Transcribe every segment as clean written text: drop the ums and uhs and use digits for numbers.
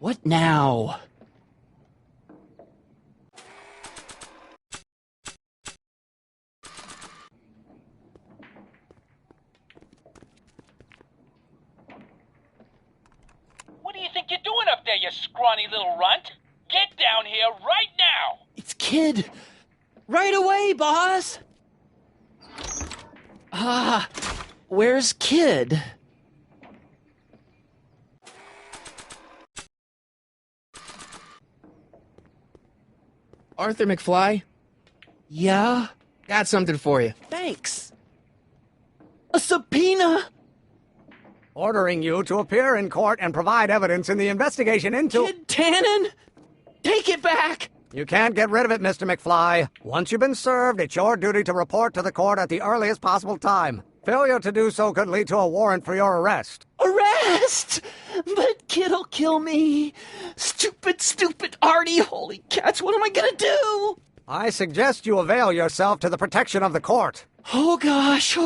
What now? What do you think you're doing up there, you scrawny little runt? Get down here right now! It's Kid! Right away, boss! Where's Kid? Arthur McFly? Yeah? Got something for you. Thanks. A subpoena? Ordering you to appear in court and provide evidence in the investigation into... Kid Tannen? Take it back! You can't get rid of it, Mr. McFly. Once you've been served, it's your duty to report to the court at the earliest possible time. Failure to do so could lead to a warrant for your arrest. Arrest! But Kid'll kill me. Stupid Artie. Holy cats, what am I gonna do? I suggest you avail yourself to the protection of the court. Oh gosh.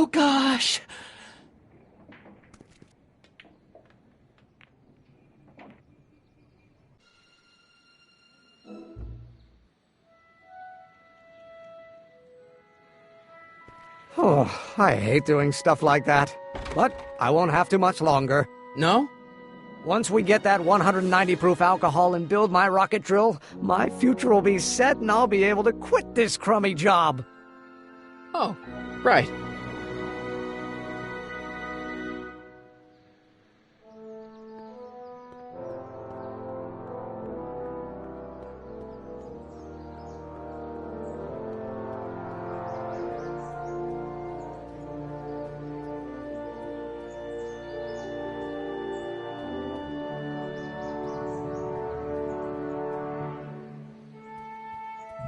Oh, I hate doing stuff like that. But I won't have to much longer. No? Once we get that 190 proof alcohol and build my rocket drill, my future will be set and I'll be able to quit this crummy job. Oh, right.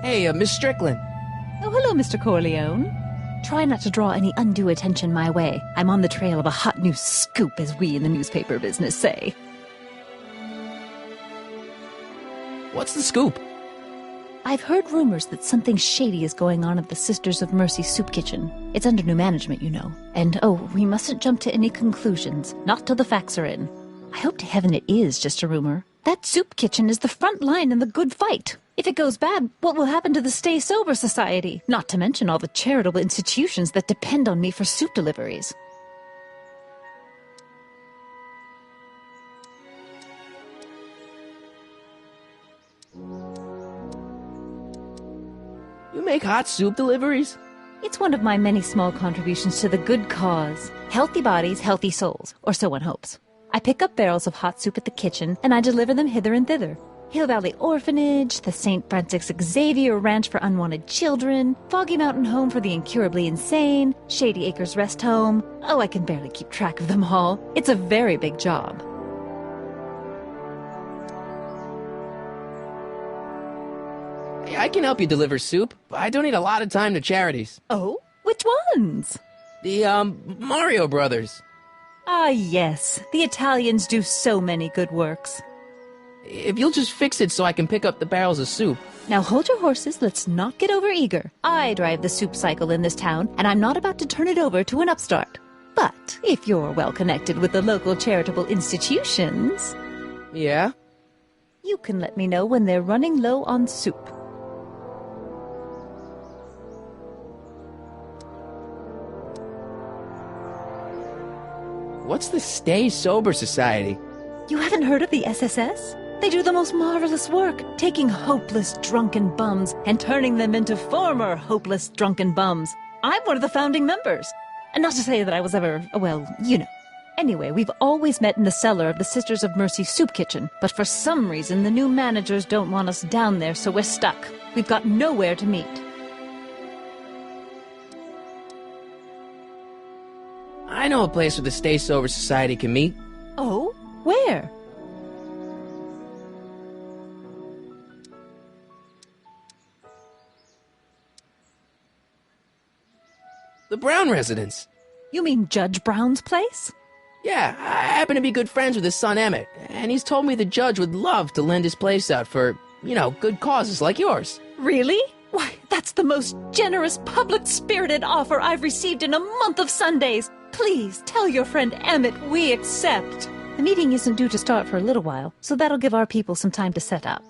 Hey, Miss Strickland. Oh, hello, Mr. Corleone. Try not to draw any undue attention my way. I'm on the trail of a hot new scoop, as we in the newspaper business say. What's the scoop? I've heard rumors that something shady is going on at the Sisters of Mercy soup kitchen. It's under new management, you know. And, we mustn't jump to any conclusions. Not till the facts are in. I hope to heaven it is just a rumor. That soup kitchen is the front line in the good fight. If it goes bad, what will happen to the Stay Sober Society? Not to mention all the charitable institutions that depend on me for soup deliveries. You make hot soup deliveries? It's one of my many small contributions to the good cause. Healthy bodies, healthy souls, or so one hopes. I pick up barrels of hot soup at the kitchen, and I deliver them hither and thither. Hill Valley Orphanage, the St. Francis Xavier Ranch for Unwanted Children, Foggy Mountain Home for the Incurably Insane, Shady Acres Rest Home. Oh, I can barely keep track of them all. It's a very big job. Hey, I can help you deliver soup. I donate a lot of time to charities. Oh? Which ones? The, Mario Brothers. Ah, yes. The Italians do so many good works. If you'll just fix it so I can pick up the barrels of soup. Now hold your horses, let's not get overeager. I drive the soup cycle in this town, and I'm not about to turn it over to an upstart. But if you're well connected with the local charitable institutions... Yeah? You can let me know when they're running low on soup. What's the Stay Sober Society? You haven't heard of the SSS? They do the most marvelous work, taking hopeless drunken bums and turning them into former hopeless drunken bums. I'm one of the founding members. And not to say that I was ever, well, you know. Anyway, we've always met in the cellar of the Sisters of Mercy soup kitchen, but for some reason the new managers don't want us down there, so we're stuck. We've got nowhere to meet. I know a place where the Stay Sober Society can meet. Oh? Where? The Brown residence. You mean Judge Brown's place? Yeah, I happen to be good friends with his son Emmett, and he's told me the judge would love to lend his place out for, good causes like yours. Really? Why, that's the most generous, public-spirited offer I've received in a month of Sundays. Please, tell your friend Emmett we accept. The meeting isn't due to start for a little while, so that'll give our people some time to set up.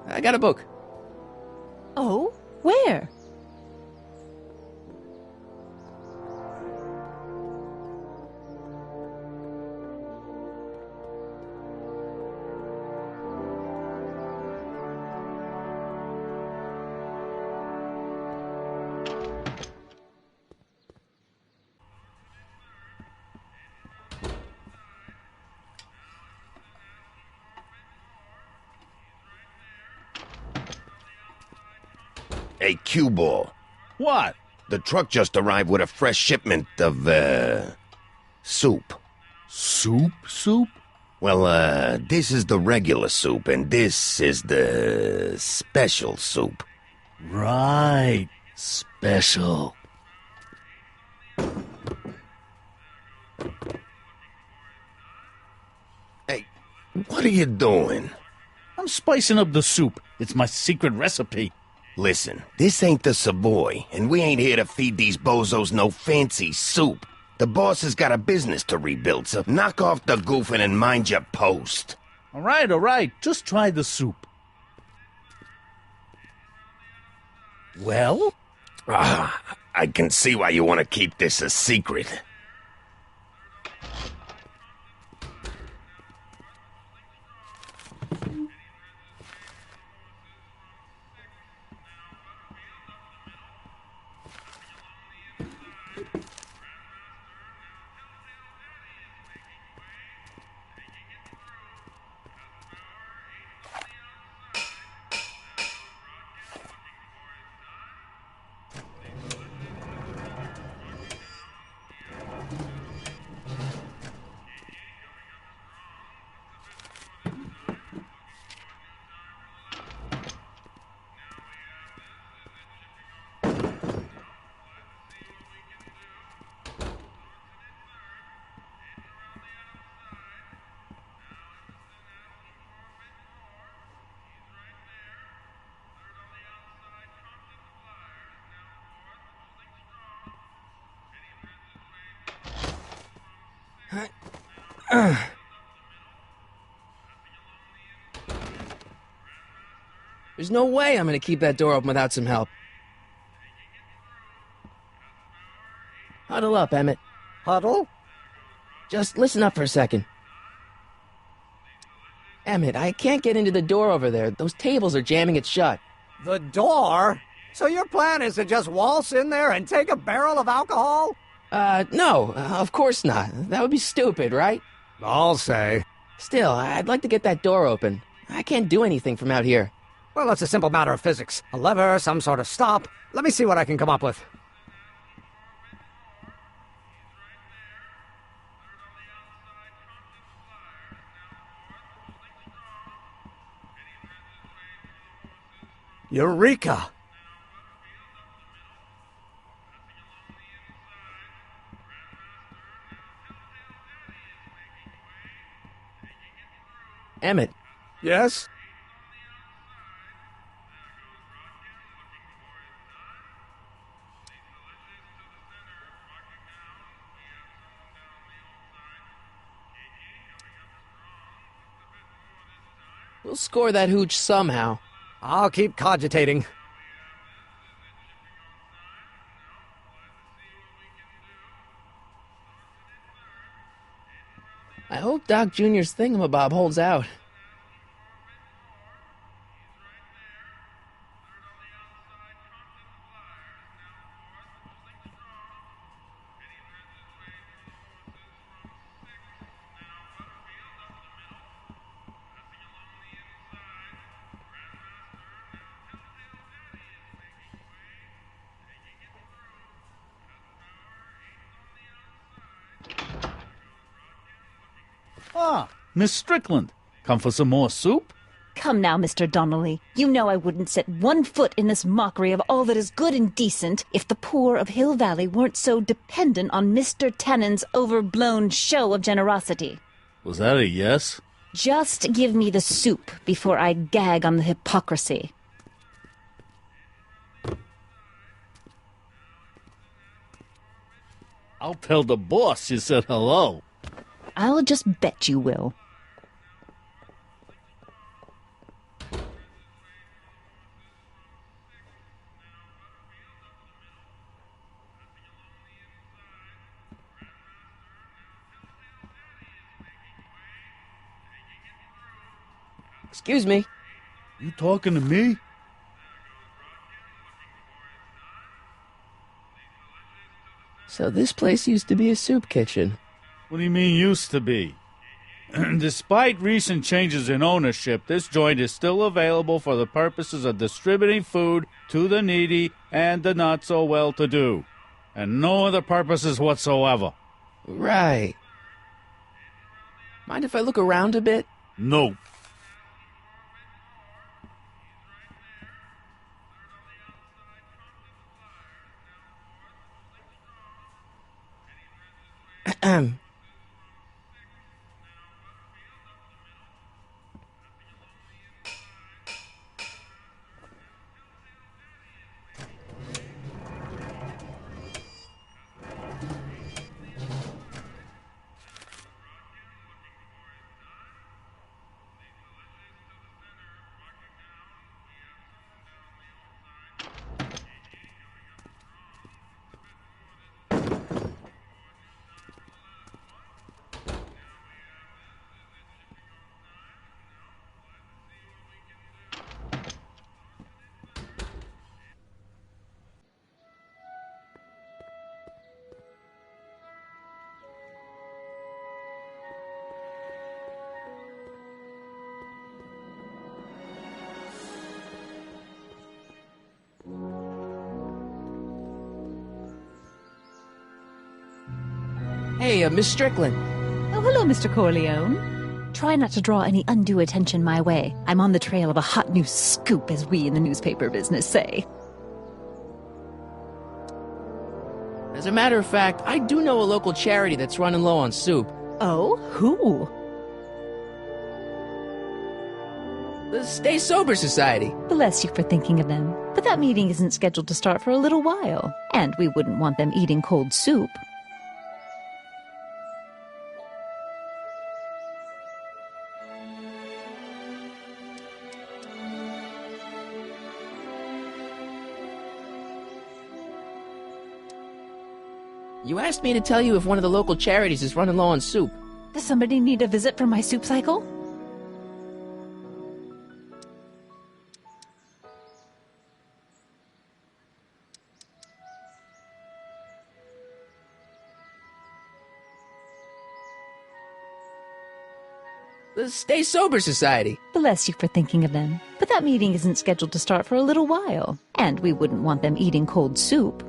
I got a book. Oh? Where? Hey, Q-Ball. What? The truck just arrived with a fresh shipment of, soup. Soup? Well, this is the regular soup, and this is the special soup. Right. Special. Hey, what are you doing? I'm spicing up the soup. It's my secret recipe. Listen, this ain't the Savoy, and we ain't here to feed these bozos no fancy soup. The boss has got a business to rebuild, so knock off the goofing and mind your post. All right. Just try the soup. Well? I can see why you want to keep this a secret. There's no way I'm gonna keep that door open without some help. Huddle up, Emmett. Huddle? Just listen up for a second. Emmett, I can't get into the door over there. Those tables are jamming it shut. The door? So your plan is to just waltz in there and take a barrel of alcohol? No, of course not. That would be stupid, right? I'll say. Still, I'd like to get that door open. I can't do anything from out here. Well, it's a simple matter of physics. A lever, some sort of stop. Let me see what I can come up with. Eureka! Emmett, Yes? we'll score that hooch somehow. I'll keep cogitating. I hope Doc Jr.'s thingamabob holds out. Ah, Miss Strickland. Come for some more soup? Come now, Mr. Donnelly. You know I wouldn't set one foot in this mockery of all that is good and decent if the poor of Hill Valley weren't so dependent on Mr. Tannen's overblown show of generosity. Was that a yes? Just give me the soup before I gag on the hypocrisy. I'll tell the boss you said hello. I'll just bet you will. Excuse me. You talking to me? So this place used to be a soup kitchen. What do you mean used to be? Despite recent changes in ownership, this joint is still available for the purposes of distributing food to the needy and the not-so-well-to-do. And no other purposes whatsoever. Right. Mind if I look around a bit? No. Hey, Miss Strickland. Oh, hello, Mr. Corleone. Try not to draw any undue attention my way. I'm on the trail of a hot new scoop, as we in the newspaper business say. As a matter of fact, I do know a local charity that's running low on soup. Oh, who? The Stay Sober Society. Bless you for thinking of them. But that meeting isn't scheduled to start for a little while. And we wouldn't want them eating cold soup. You asked me to tell you if one of the local charities is running low on soup. Does somebody need a visit from my soup cycle? The Stay Sober Society. Bless you for thinking of them. But that meeting isn't scheduled to start for a little while. And we wouldn't want them eating cold soup.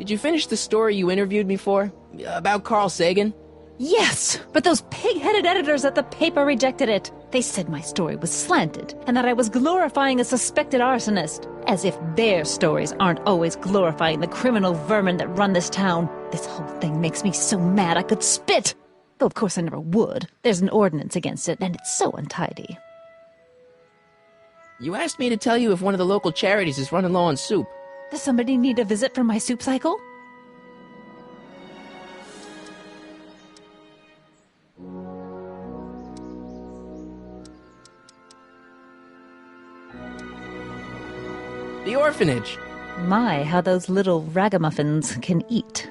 Did you finish the story you interviewed me for? About Carl Sagan? Yes, but those pig-headed editors at the paper rejected it. They said my story was slanted, and that I was glorifying a suspected arsonist. As if their stories aren't always glorifying the criminal vermin that run this town. This whole thing makes me so mad I could spit. Though of course I never would. There's an ordinance against it, and it's so untidy. You asked me to tell you if one of the local charities is running low on soup. Does somebody need a visit from my soup cycle? The orphanage. My, how those little ragamuffins can eat.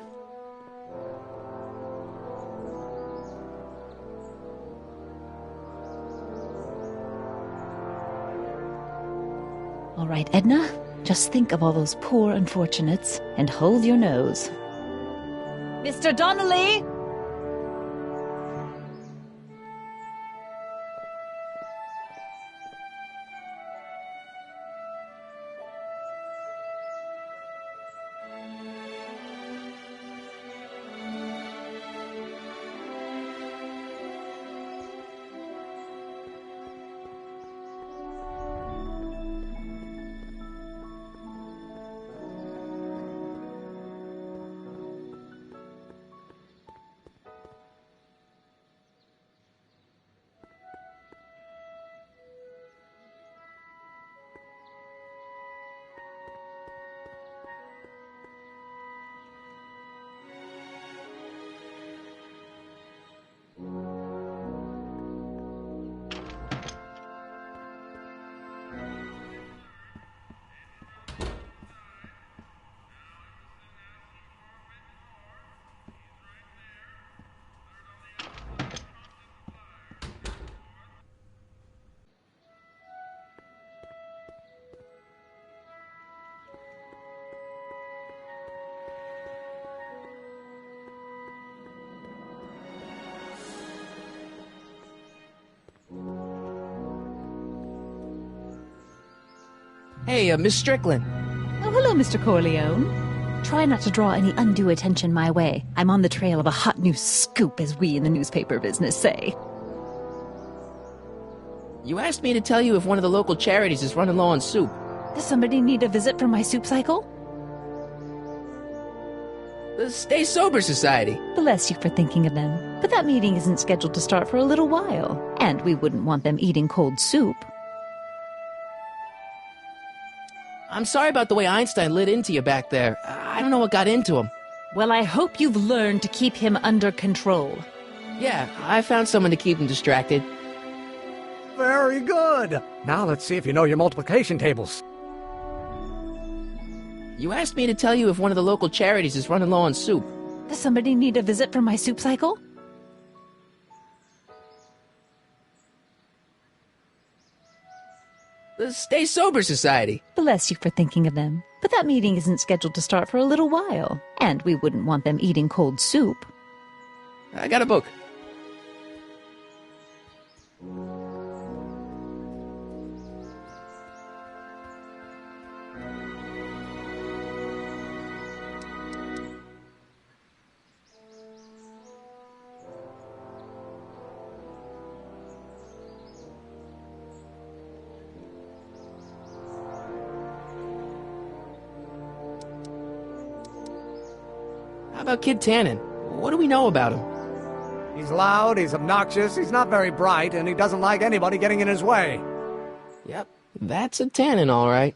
All right, Edna, just think of all those poor unfortunates and hold your nose. Mr. Donnelly! Hey, Miss Strickland. Oh, hello, Mr. Corleone. Try not to draw any undue attention my way. I'm on the trail of a hot new scoop, as we in the newspaper business say. You asked me to tell you if one of the local charities is running low on soup. Does somebody need a visit from my soup cycle? The Stay Sober Society. Bless you for thinking of them. But that meeting isn't scheduled to start for a little while. And we wouldn't want them eating cold soup. I'm sorry about the way Einstein lit into you back there. I don't know what got into him. Well, I hope you've learned to keep him under control. Yeah, I found someone to keep him distracted. Very good. Now let's see if you know your multiplication tables. You asked me to tell you if one of the local charities is running low on soup. Does somebody need a visit from my soup cycle? The Stay Sober Society. Bless you for thinking of them. But that meeting isn't scheduled to start for a little while. And we wouldn't want them eating cold soup. I got a book. How about Kid Tannen? What do we know about him? He's loud, he's obnoxious, he's not very bright, and he doesn't like anybody getting in his way. Yep, that's a Tannen, all right.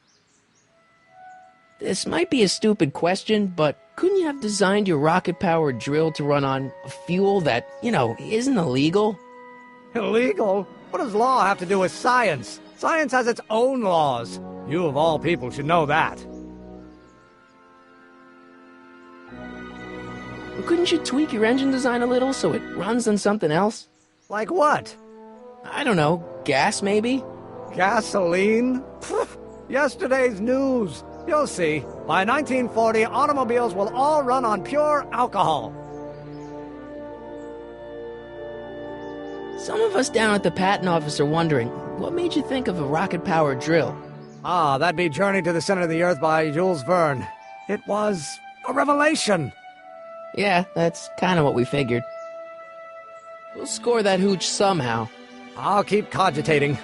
This might be a stupid question, but couldn't you have designed your rocket-powered drill to run on a fuel that, isn't illegal? Illegal? What does law have to do with science? Science has its own laws. You, of all people, should know that. Well, couldn't you tweak your engine design a little so it runs on something else? Like what? I don't know, gas maybe? Gasoline? Pfft, yesterday's news. You'll see. By 1940, automobiles will all run on pure alcohol. Some of us down at the patent office are wondering, what made you think of a rocket-powered drill? Ah, that'd be Journey to the Center of the Earth by Jules Verne. It was a revelation. Yeah, that's kind of what we figured. We'll score that hooch somehow. I'll keep cogitating.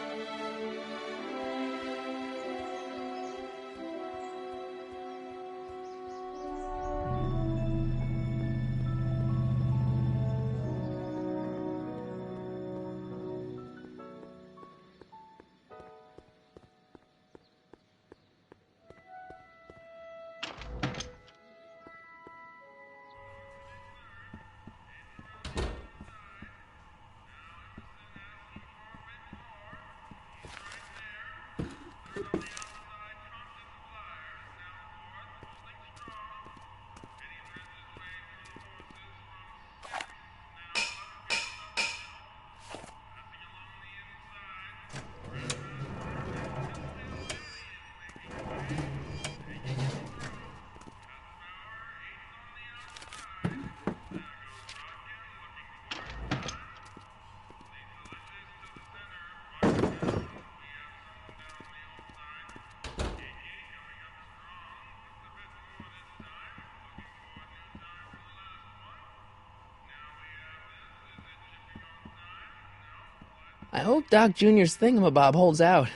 I hope Doc Jr.'s thingamabob holds out.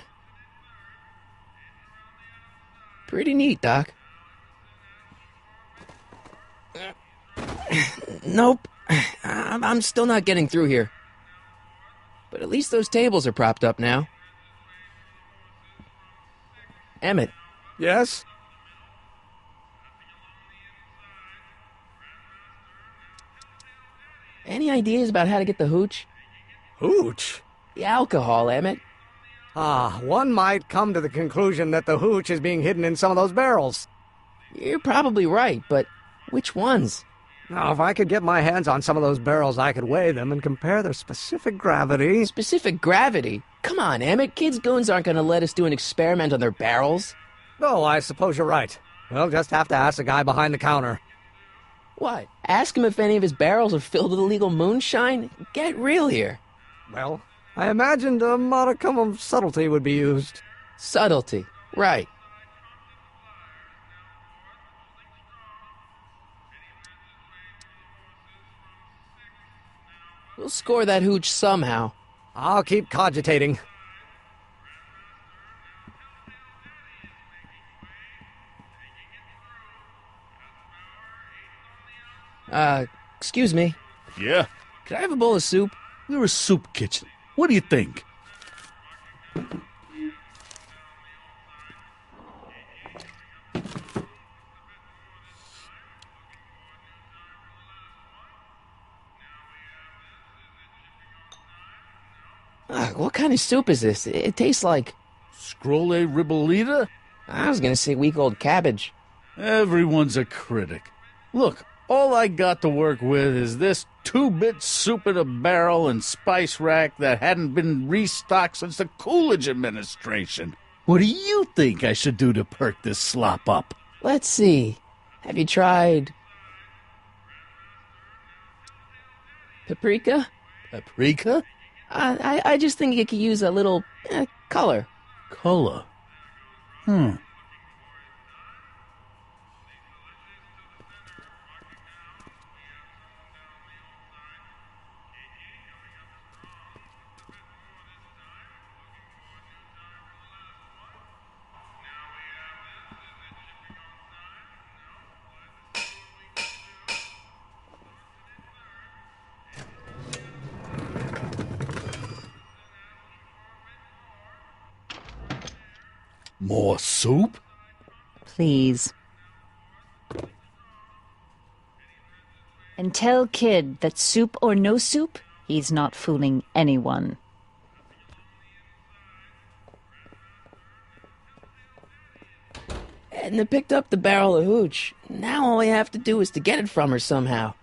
Pretty neat, Doc. Nope. I'm still not getting through here. But at least those tables are propped up now. Emmett. Yes? Any ideas about how to get the hooch? Hooch? The alcohol, Emmett. Ah, one might come to the conclusion that the hooch is being hidden in some of those barrels. You're probably right, but which ones? Now, if I could get my hands on some of those barrels, I could weigh them and compare their specific gravity. Specific gravity? Come on, Emmett. Kids' goons aren't going to let us do an experiment on their barrels. Oh, I suppose you're right. We'll just have to ask the guy behind the counter. What? Ask him if any of his barrels are filled with illegal moonshine? Get real here. Well, I imagined a modicum of subtlety would be used. Subtlety. Right. We'll score that hooch somehow. I'll keep cogitating. Excuse me. Yeah? Could I have a bowl of soup? We're a soup kitchen. What do you think? What kind of soup is this? It tastes like... Scrolle ribolita? I was gonna say week-old cabbage. Everyone's a critic. Look, all I got to work with is this 2-bit soup in a barrel and spice rack that hadn't been restocked since the Coolidge administration. What do you think I should do to perk this slop up? Let's see. Have you tried... paprika? Paprika? I just think it could use a little color. Color? More soup? Please. And tell Kid that soup or no soup, he's not fooling anyone. Edna picked up the barrel of hooch. Now all I have to do is to get it from her somehow.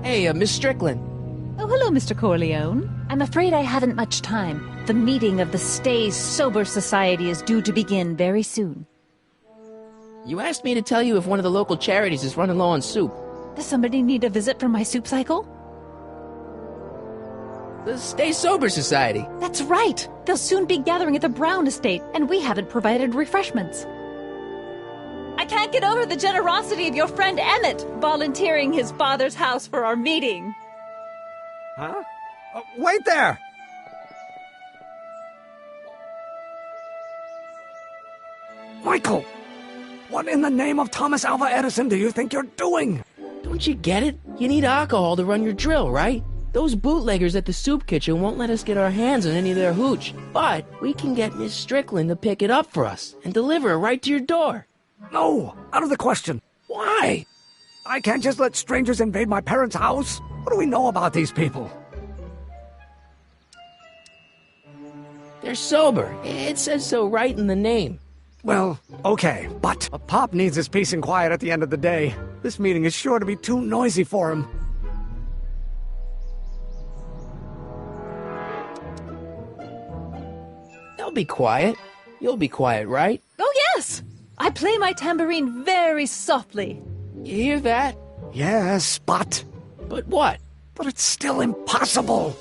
Hey, Miss Strickland. Oh, hello, Mr. Corleone. I'm afraid I haven't much time. The meeting of the Stay Sober Society is due to begin very soon. You asked me to tell you if one of the local charities is running low on soup. Does somebody need a visit from my soup cycle? The Stay Sober Society. That's right. They'll soon be gathering at the Brown estate, and we haven't provided refreshments. I can't get over the generosity of your friend Emmett volunteering his father's house for our meeting. Huh? Wait there! Michael! What in the name of Thomas Alva Edison do you think you're doing? Don't you get it? You need alcohol to run your drill, right? Those bootleggers at the soup kitchen won't let us get our hands on any of their hooch. But we can get Miss Strickland to pick it up for us and deliver it right to your door. No, out of the question. Why? I can't just let strangers invade my parents' house. What do we know about these people? They're sober. It says so right in the name. Well, okay, but Pop needs his peace and quiet at the end of the day. This meeting is sure to be too noisy for him. They'll be quiet. You'll be quiet, right? Oh, yes! I play my tambourine very softly. You hear that? Yes, but But what? But it's still impossible.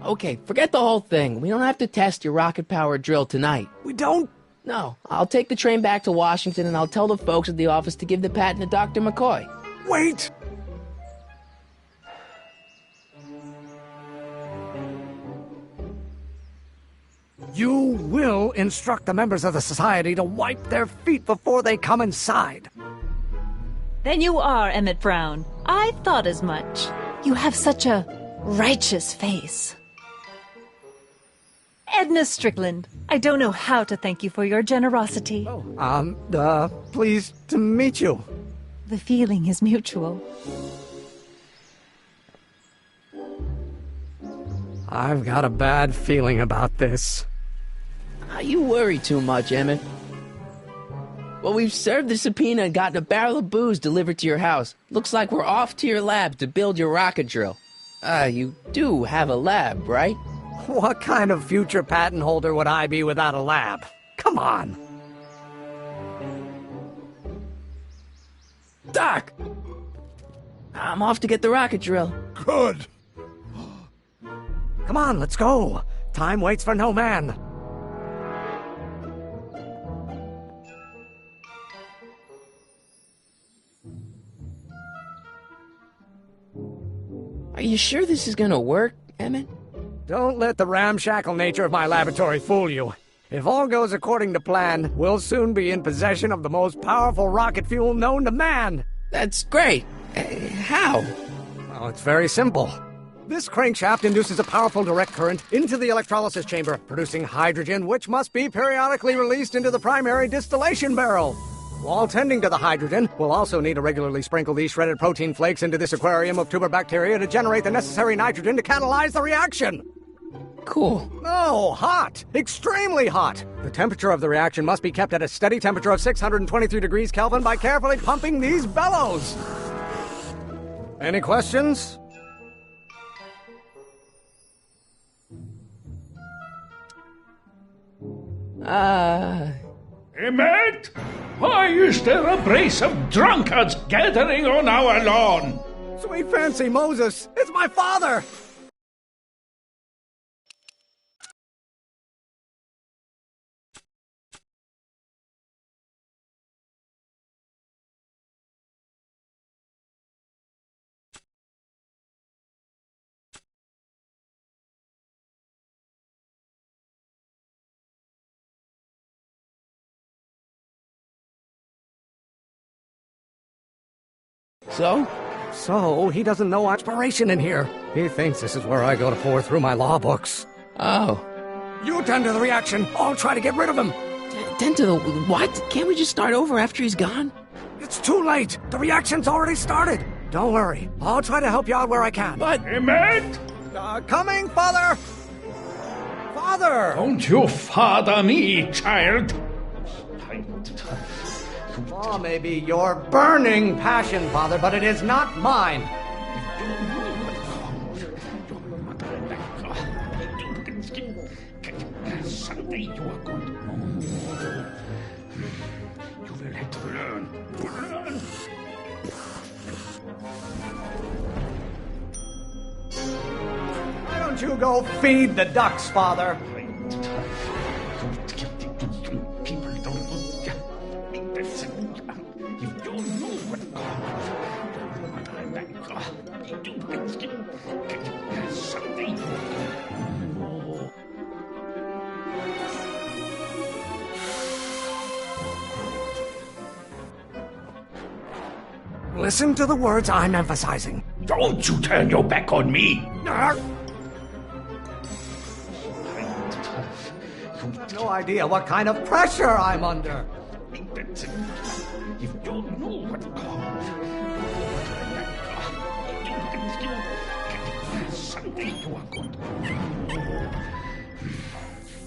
Okay, forget the whole thing. We don't have to test your rocket-powered drill tonight. We don't? No, I'll take the train back to Washington and I'll tell the folks at the office to give the patent to Dr. McCoy. Wait! You will instruct the members of the society to wipe their feet before they come inside. Then you are Emmett Brown. I thought as much. You have such a righteous face. Edna Strickland, I don't know how to thank you for your generosity. Pleased to meet you. The feeling is mutual. I've got a bad feeling about this. You worry too much, Emmett. Well, we've served the subpoena and gotten a barrel of booze delivered to your house. Looks like we're off to your lab to build your rocket drill. You do have a lab, right? What kind of future patent holder would I be without a lab? Come on. Doc! I'm off to get the rocket drill. Good. Come on, let's go. Time waits for no man. Are you sure this is gonna work, Emmett? Don't let the ramshackle nature of my laboratory fool you. If all goes according to plan, we'll soon be in possession of the most powerful rocket fuel known to man. That's great. How? Well, it's very simple. This crankshaft induces a powerful direct current into the electrolysis chamber, producing hydrogen, which must be periodically released into the primary distillation barrel. While tending to the hydrogen, we'll also need to regularly sprinkle these shredded protein flakes into this aquarium of tuber bacteria to generate the necessary nitrogen to catalyze the reaction. Cool. Oh, hot! Extremely hot! The temperature of the reaction must be kept at a steady temperature of 623 degrees Kelvin by carefully pumping these bellows. Any questions? Emmett? Why is there a brace of drunkards gathering on our lawn? Sweet fancy Moses! It's my father! So, he doesn't know expiration in here. He thinks this is where I go to pour through my law books. Oh. You tend to the reaction. I'll try to get rid of him. Tend to the what? Can't we just start over after he's gone? It's too late. The reaction's already started. Don't worry. I'll try to help you out where I can. But... Emmett? Coming, Father! Father! Don't you father me, child. Law may be your burning passion, Father, but it is not mine. Someday you are going to... You will have to learn. Why don't you go feed the ducks, Father? Listen to the words I'm emphasizing. Don't you turn your back on me. No idea what kind of pressure I'm under. You don't know what someday you are going to...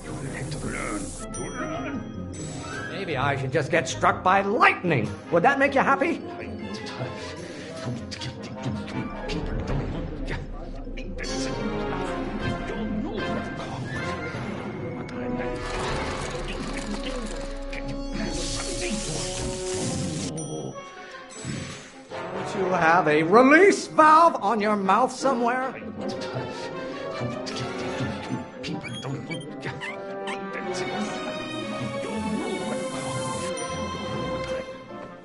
You will have to learn. Maybe I should just get struck by lightning. Would that make you happy? You have a release valve on your mouth somewhere?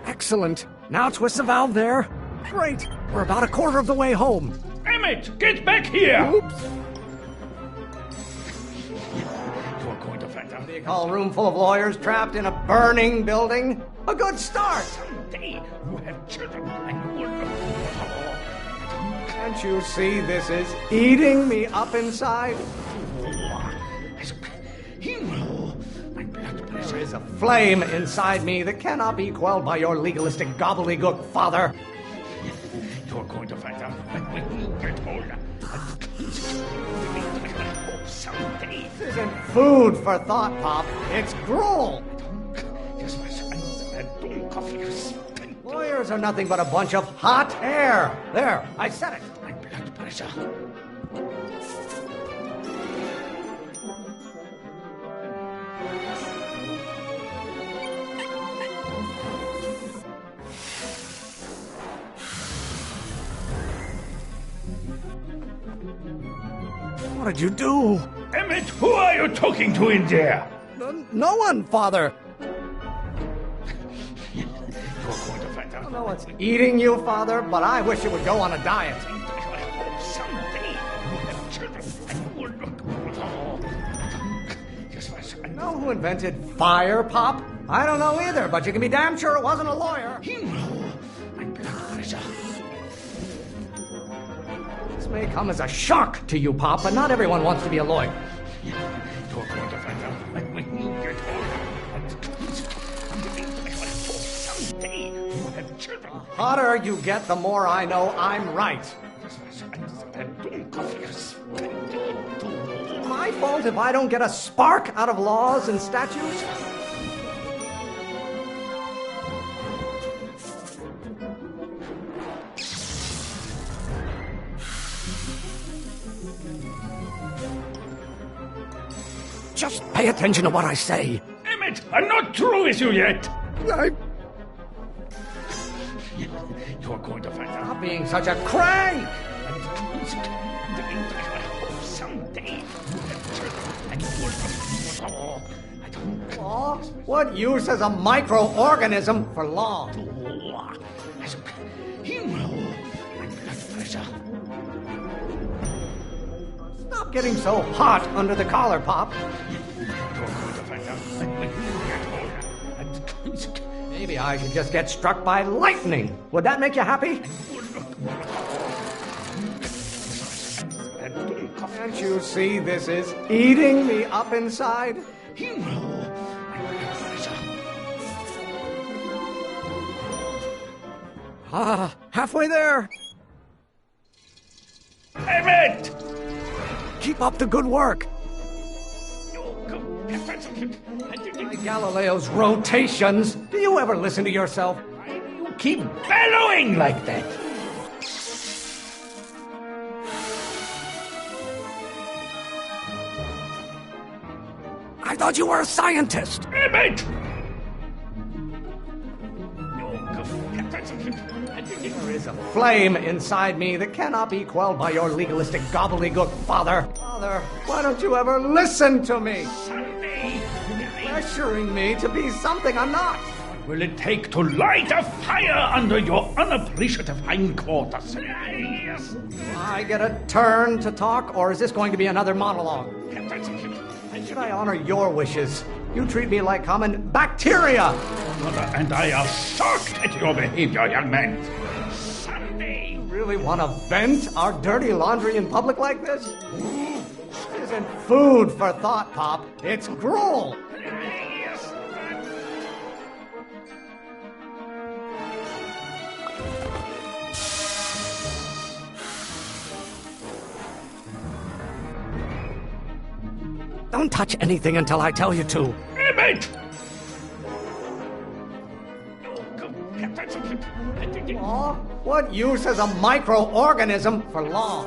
Excellent. Now twist the valve there. Great. We're about a quarter of the way home. Emmett, get back here! Oops. You're going to find out. What do you call a room full of lawyers trapped in a burning building? A good start. Someday you have children and you will... Can't you see this is eating me up inside? My blood pressure. There is a flame inside me that cannot be quelled by your legalistic gobbledygook, Father. You're going to find out when you get older. Someday. This isn't food for thought, Pop. It's gruel. Yes, my son, Lawyers are nothing but a bunch of hot air. There, I said it. My blood pressure. What did you do? Emmett, who are you talking to in there? No one, Father. You're going to find out. I don't know what's eating you, Father, but I wish you would go on a diet. I hope someday you have children and you will not. Yes, my son. Know who invented fire, Pop? I don't know either, but you can be damn sure it wasn't a lawyer. You know, my blood pressure. This may come as a shock to you, Pop, but not everyone wants to be a lawyer. You're going to find out when you get older. Someday you have children. The hotter you get, the more I know I'm right. My fault if I don't get a spark out of laws and statutes? Just pay attention to what I say. Emmett, I'm not through with you yet. You're going to find out. Stop being such a crank! Someday you have children and you will not. I don't. Law? What use has a microorganism for law? You know, my blood pressure. Stop getting so hot under the collar, Pop. You're going to find out when you get older. Maybe I should just get struck by lightning. Would that make you happy? Can't you see this is eating me up inside? You know, my blood pressure. Ah, halfway there. Emmett! Keep up the good work. My Galileo's rotations. Do you ever listen to yourself? Why do you keep bellowing like that? I thought you were a scientist. Emmett! There is a flame inside me that cannot be quelled by your legalistic gobbledygook, Father. Father, why don't you ever listen to me? Someday, Pressuring me to be something I'm not. what will it take to light a fire under your unappreciative hindquarters? Yes. I get a turn to talk, or is this going to be another monologue? Should I honor your wishes? You treat me like common bacteria. Mother and I are shocked at your behavior, young man. Someday. You really want to vent our dirty laundry in public like this? This isn't food for thought, Pop. It's gruel. Yes. Don't touch anything until I tell you to. Emmett! Law? What use has a microorganism for law?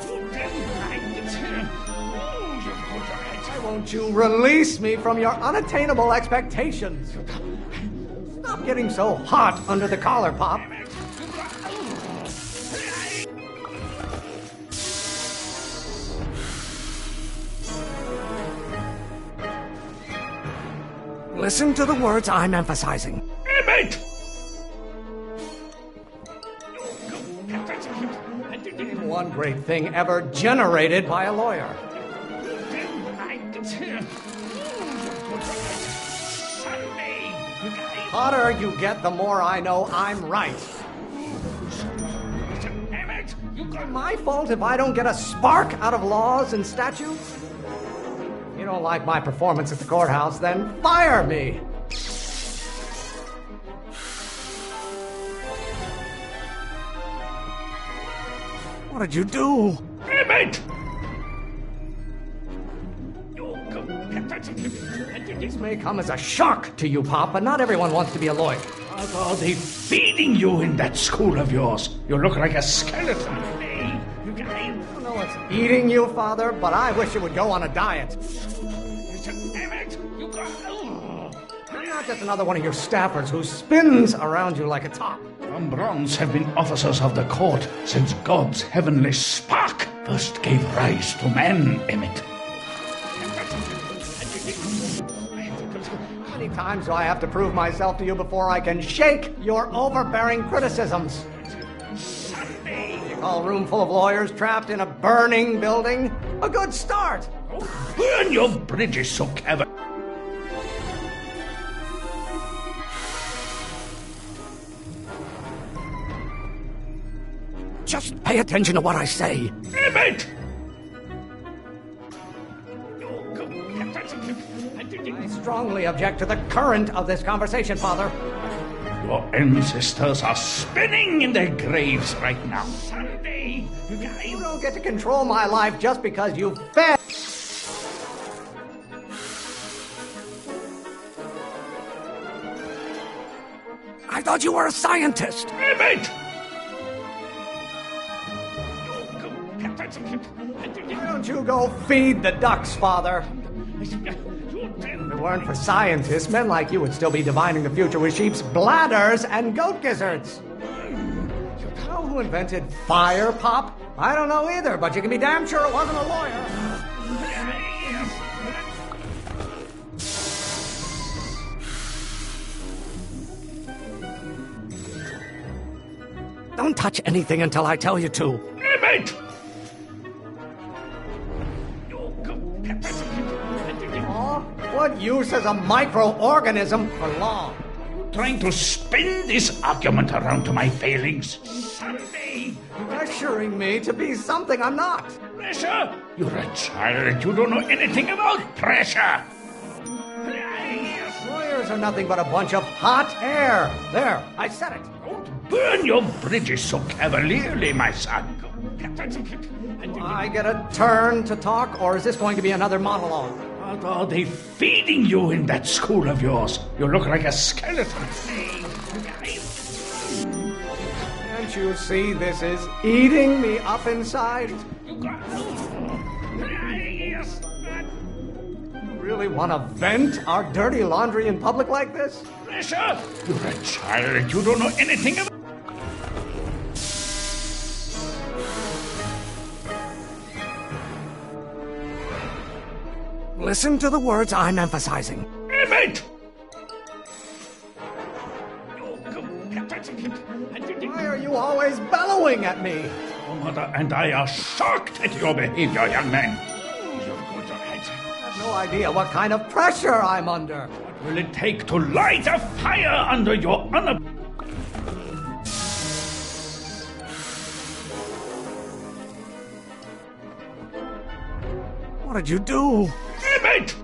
Why won't you release me from your unattainable expectations? Stop getting so hot under the collar, Pop. Listen to the words I'm emphasizing. Emmett! Name one great thing ever generated by a lawyer. Hotter you get, the more I know I'm right. Emmett, you got My fault if I don't get a spark out of laws and statutes? You don't like my performance at the courthouse, then fire me. What did you do? Emmett! This may come as a shock to you, Pop, but not everyone wants to be a lawyer. What are they feeding you in that school of yours? You look like a skeleton. I don't know what's eating you, Father, but I wish you would go on a diet. Emmett, you go. I'm not just another one of your staffers who spins around you like a top. Bronze have been officers of the court since God's heavenly spark first gave rise to man, Emmett. How many times do I have to prove myself to you before I can shake your overbearing criticisms? You call a room full of lawyers trapped in a burning building a good start. Burn your bridges so clever. Just pay attention to what I say. Emmett! I strongly object to the current of this conversation, Father. Your ancestors are spinning in their graves right now. Someday, You don't get to control my life just because you fed. I thought you were a scientist. Emmett! Why don't you go feed the ducks, Father? If it weren't for scientists, men like you would still be divining the future with sheep's bladders and goat gizzards. You know who invented fire pop? I don't know either, but you can be damn sure it wasn't a lawyer. Don't touch anything until I tell you to. Emmett! What use is a microorganism for law? Trying to spin this argument around to my failings. Someday, Pressuring me to be something I'm not. pressure? You're a child. You don't know anything about pressure. Lawyers are nothing but a bunch of hot air. There, I said it. Don't burn your bridges so cavalierly, my son. Do I get a turn to talk, or is this going to be another monologue? What are they feeding you in that school of yours? You look like a skeleton. Can't you see this is eating me up inside? You really want to vent our dirty laundry in public like this? Pressure? You're a child. You don't know anything about... Listen to the words I'm emphasizing. Emmett! Why are you always bellowing at me? Your mother and I are shocked at your behavior, young man. I have no idea what kind of pressure I'm under. What will it take to light a fire under your honor? What did you do? Emmett!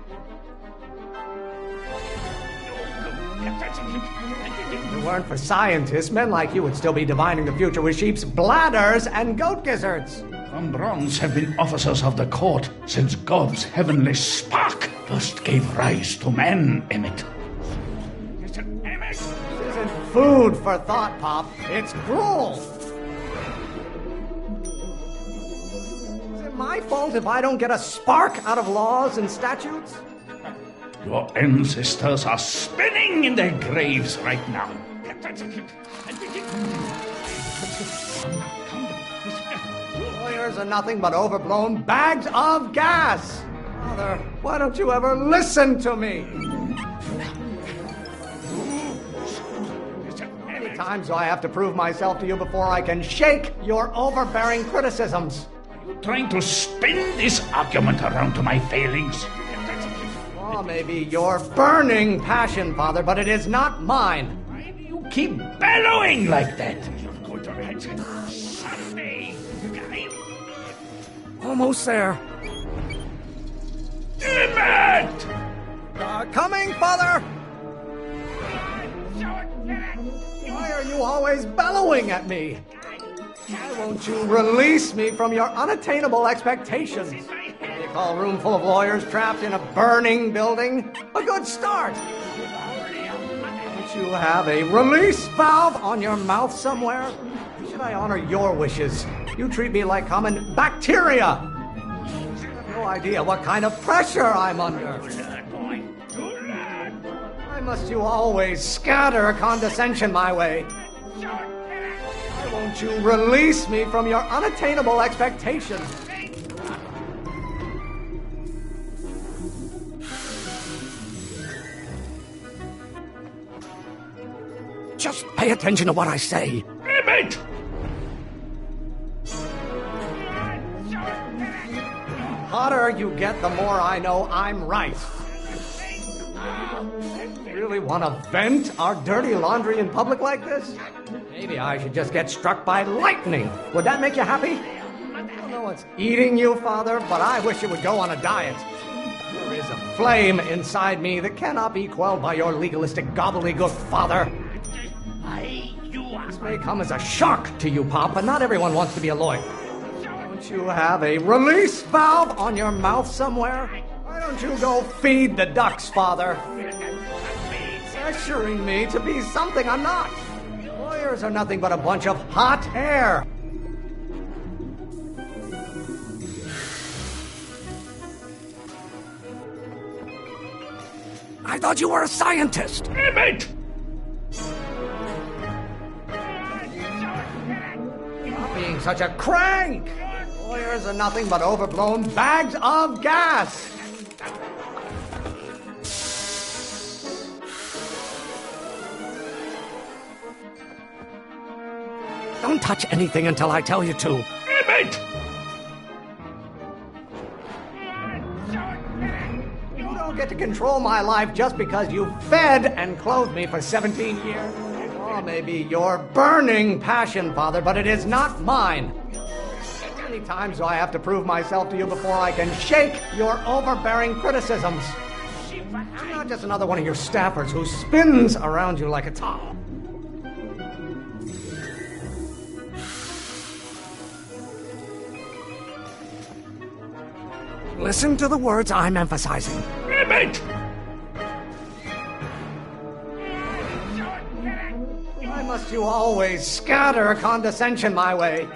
If it weren't for scientists, men like you would still be divining the future with sheep's bladders and goat gizzards. Bronze have been officers of the court since God's heavenly spark first gave rise to man, Emmett. Emmett! This isn't food for thought, Pop. It's gruel. Is it my fault if I don't get a spark out of laws and statutes? Your ancestors are spinning in their graves right now. Lawyers are nothing but overblown bags of gas. Father, why don't you ever listen to me? How many times do I have to prove myself to you before I can shake your overbearing criticisms? Trying to spin this argument around to my failings. Oh, maybe your burning passion, Father, but it is not mine. Why do you keep bellowing like that? Almost there. Emmett! Coming, Father! Why are you always bellowing at me? Why won't you release me from your unattainable expectations? You call a room full of lawyers trapped in a burning building a good start. Don't Don't you have a release valve on your mouth somewhere? Should I honor your wishes? You treat me like common bacteria. You have no idea what kind of pressure I'm under. Why must you always scatter condescension my way? Why won't you release me from your unattainable expectations? Just pay attention to what I say. Emmett! The hotter you get, the more I know I'm right. You really want to vent our dirty laundry in public like this? Maybe I should just get struck by lightning. Would that make you happy? I don't know what's eating you, Father, but I wish you would go on a diet. There is a flame inside me that cannot be quelled by your legalistic gobbledygook, Father. This may come as a shock to you, Pop, but not everyone wants to be a lawyer. Don't you have a release valve on your mouth somewhere? Why don't you go feed the ducks, Father? Pressuring me to be something I'm not. Lawyers are nothing but a bunch of hot air. I thought you were a scientist. Emmett! Stop being such a crank. Lawyers are nothing but overblown bags of gas. Don't touch anything until I tell you to. Emmett! You don't get to control my life just because you fed and clothed me for 17 years. Oh, maybe your burning passion, Father, but it is not mine. How many times do I have to prove myself to you before I can shake your overbearing criticisms? I'm not just another one of your staffers who spins around you like a top. Listen to the words I'm emphasizing. Emmett! Why must you always scatter condescension my way?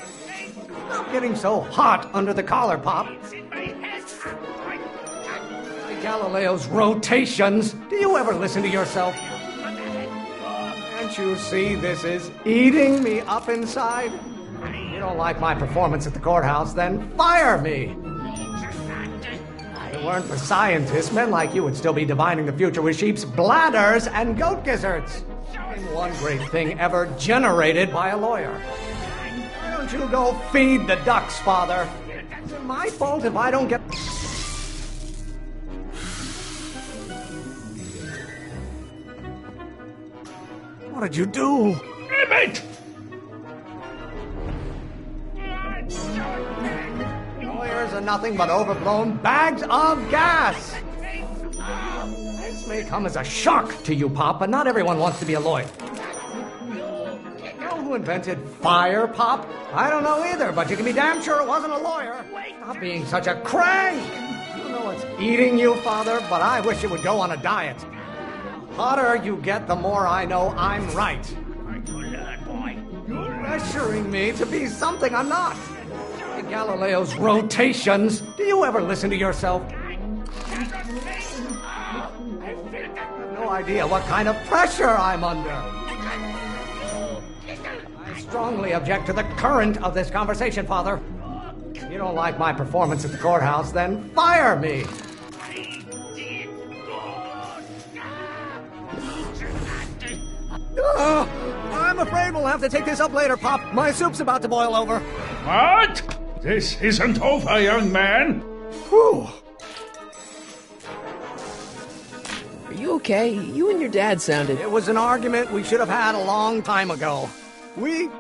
Stop getting so hot under the collar, Pop. Galileo's rotations. Do you ever listen to yourself? Can't you see this is eating me up inside? If you don't like my performance at the courthouse, then fire me. If it weren't for scientists, men like you would still be divining the future with sheep's bladders and goat gizzards. One great thing ever generated by a lawyer. Why don't you go feed the ducks, Father? Is it my fault if I don't get... What did you do? Emmett! Lawyers are nothing but overblown bags of gas. This may come as a shock to you, Pop, but not everyone wants to be a lawyer. You know who invented fire, Pop? I don't know either, but you can be damn sure it wasn't a lawyer. Stop being such a crank. You know what's eating you, Father, but I wish you would go on a diet. The hotter you get, the more I know I'm right. Pressuring me to be something I'm not. Galileo's rotations. Do you ever listen to yourself? I have no idea what kind of pressure I'm under. I strongly object to the current of this conversation, Father. If you don't like my performance at the courthouse, then fire me. I'm afraid we'll have to take this up later, Pop. My soup's about to boil over. What? This isn't over, young man. Whew. Are you okay? You and your dad sounded... It was an argument we should have had a long time ago. We...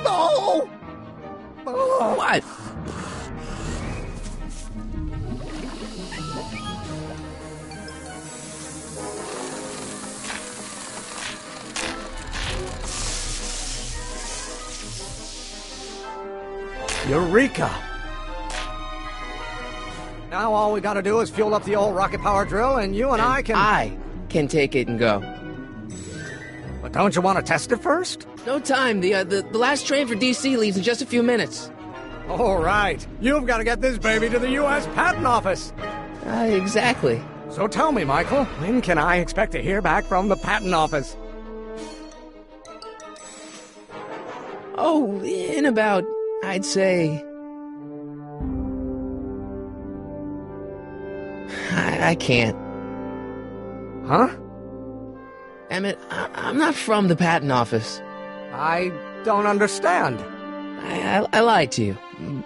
Oh! Oh! What? Eureka! Now all we gotta do is fuel up the old rocket power drill, and you and I can... I can take it and go. But don't you want to test it first? No time. The last train for DC leaves in just a few minutes. All right. You've got to get this baby to the U.S. Patent Office. Exactly. So tell me, Michael, when can I expect to hear back from the Patent Office? Oh, in about, I'd say... I can't. Huh? Emmett, I'm not from the patent office. I don't understand. I lied to you,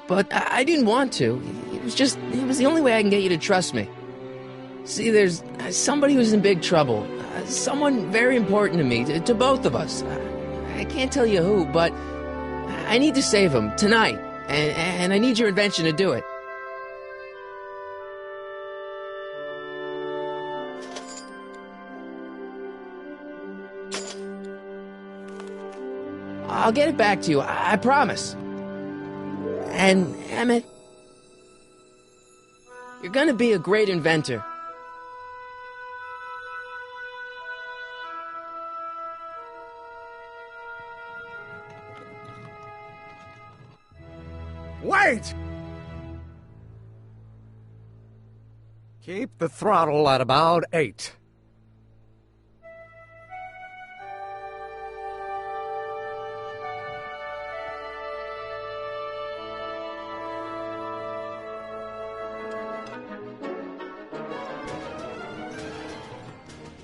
but I didn't want to. It was the only way I can get you to trust me. See, there's somebody who's in big trouble. Someone very important to me, to both of us. I can't tell you who, but I need to save him tonight, and I need your invention to do it. I'll get it back to you, I promise. And, Emmett, you're gonna be a great inventor. Wait! Keep the throttle at about 8.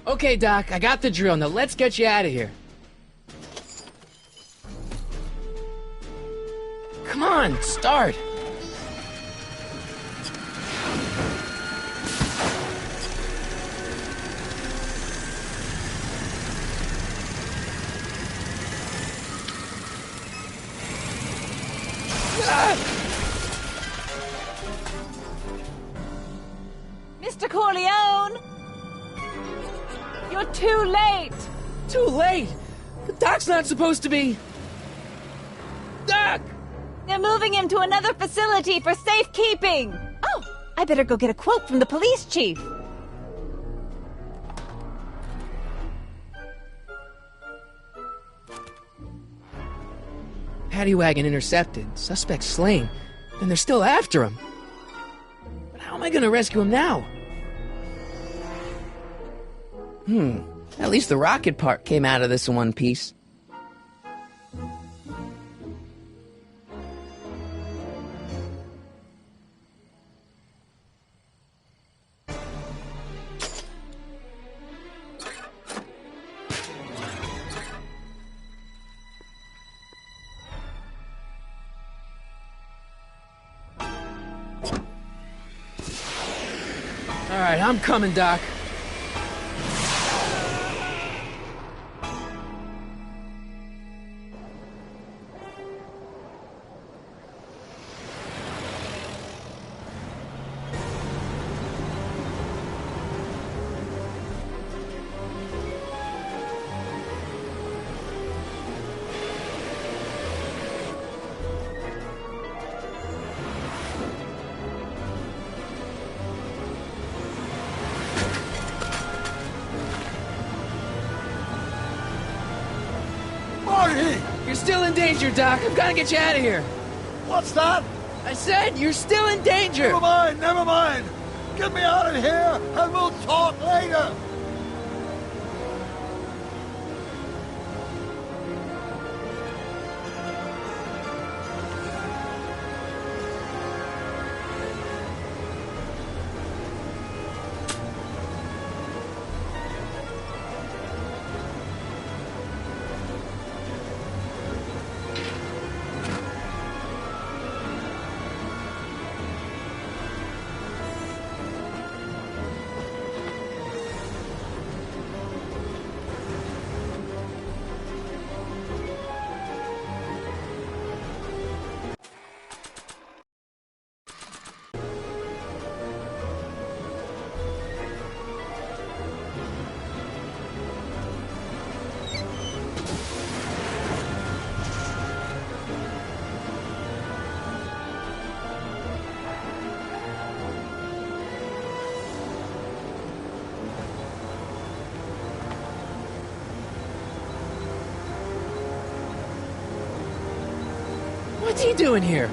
Okay, Doc, I got the drill. Now let's get you out of here. Come on, start. Mr. Corleone! You're too late! Too late? The Doc's not supposed to be... Doc! They're moving him to another facility for safekeeping! Oh, I better go get a quote from the police chief. Paddy wagon intercepted, suspect slain, and they're still after him. But how am I gonna rescue him now? At least the rocket part came out of this in one piece. All right, I'm coming, Doc. You're still in danger, Doc. I've got to get you out of here. What's that? I said you're still in danger. Never mind, never mind. Get me out of here and we'll talk later. he doing here?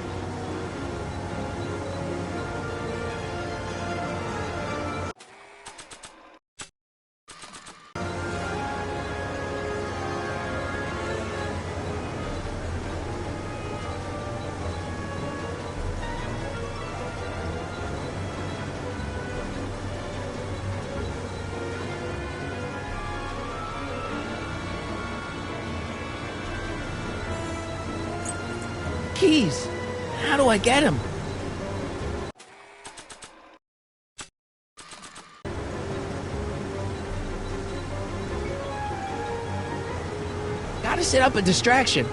Keys. How do I get him? Gotta set up a distraction.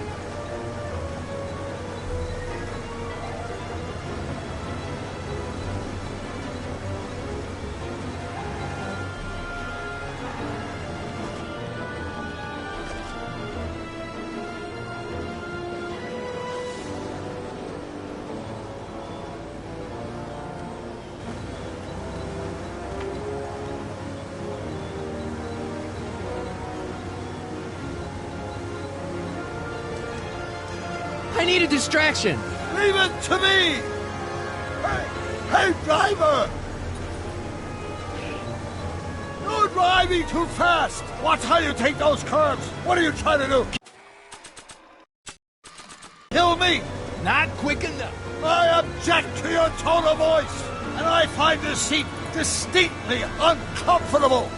I need a distraction. Leave it to me! Hey, driver! You're driving too fast! Watch how you take those curves! What are you trying to do? Kill me! Not quick enough. I object to your tone of voice! And I find this seat distinctly uncomfortable!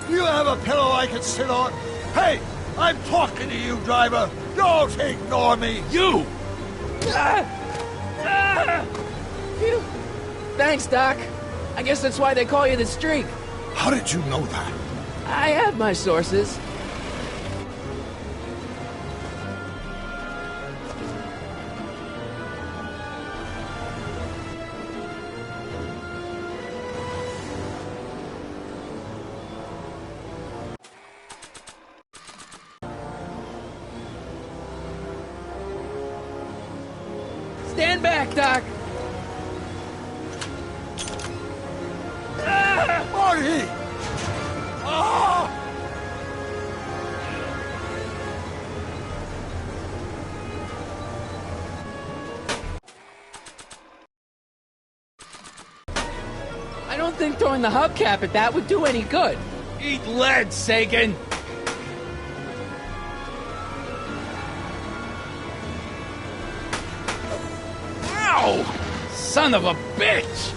Do you have a pillow I can sit on? Hey, I'm talking to you, driver! Don't ignore me! You! Phew. Thanks, Doc. I guess that's why they call you the Streak. How did you know that? I have my sources. Stand back, Doc! Marty! Ah! I don't think throwing the hubcap at that would do any good. Eat lead, Sagan! Ow! Son of a bitch!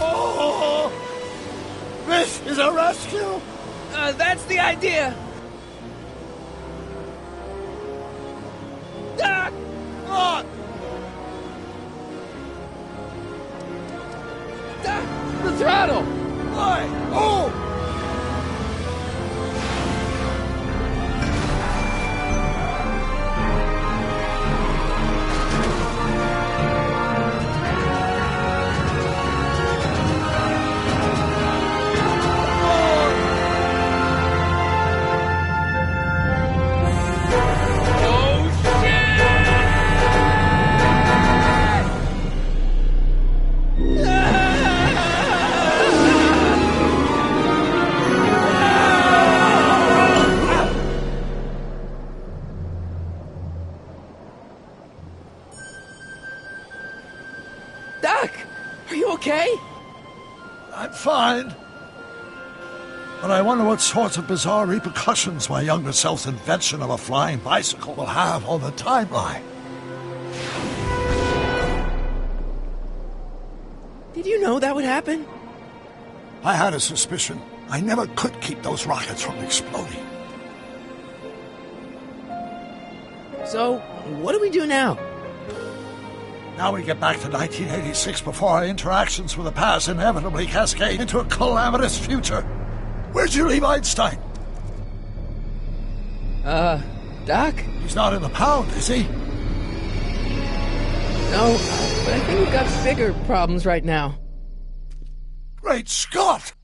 Oh! This is a rescue? That's the idea. Doc! What? Doc! The throttle! Why? Oh! Doc! Are you okay? I'm fine. But I wonder what sorts of bizarre repercussions my younger self's invention of a flying bicycle will have on the timeline. Did you know that would happen? I had a suspicion. I never could keep those rockets from exploding. So, what do we do now? Now we get back to 1986 before our interactions with the past inevitably cascade into a calamitous future. Where'd you leave Einstein? Doc? He's not in the pound, is he? No, but I think we've got bigger problems right now. Great Scott!